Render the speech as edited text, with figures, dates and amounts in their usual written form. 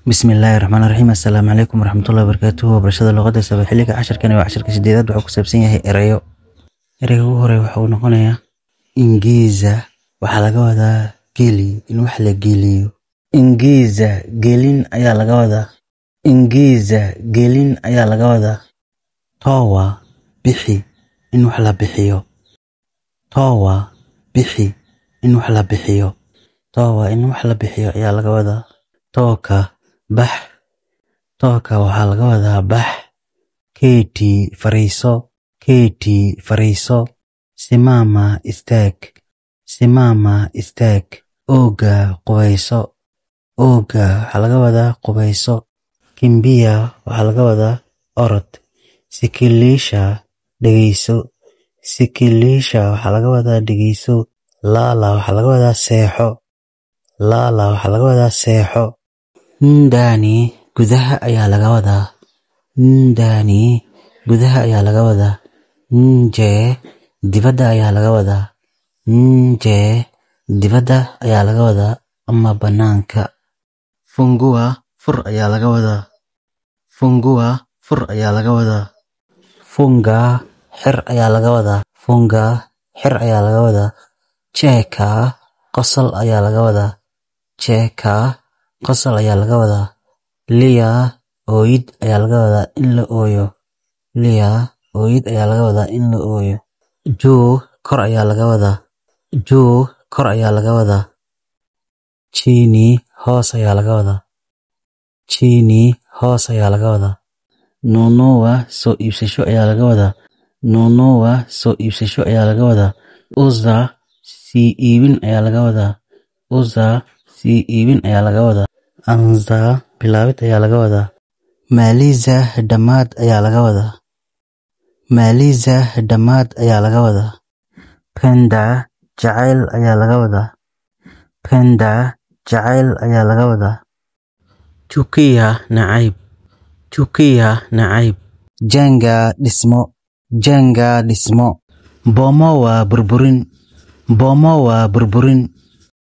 بسم الله الرحمن الرحيم. السلام عليكم ورحمة الله وبركاته. وبرشاد اللغة السباحية عشر كان وعشر كشديدات وحكو سبسين هي إريو هوري وحو نقونيا إنجيزة وحلقة هذا جيلي إن وحلة جيليو إنجيزة جيلين أيا لقوة إنجيزة جيلين أيا لقوة طاوة بحي إن وحلة بحيو طاوة بحي إن وحلة بحيو طاوة إن وحلة بحيو أيا لقوة توكا بح توكا وحلقة بح كيتي فريسو سماما استاك اوغا حلقة قبيسو كمبيا وحلقة أرد سكيليشا وحلقة دقيسو لالا وحلقة سيحو نداني gudaha ayaa laga wadaa ndani gudaha ayaa laga wadaa nje dibadda ayaa laga wadaa dibadda ayaa laga wadaa ama banaanka fungua fur ayaa laga wadaa funga xir ayaa laga wadaa cheka qosol ayaa laga wadaa Lia oid ayaa laga wadaa in la ooyo Juu kor ayaa laga wadaa Chini hoos ayaa laga wadaa Nonowa soo iibsasho ayaa laga wadaa Uza sii iibin ayaa laga wadaa Anza bilaabid ayaa laga wadaa Maliza dhammaad ayaa laga wadaa Penda jacayl ayaa laga wadaa Chukia nacayb Jenga dhismo Bomo waa burburin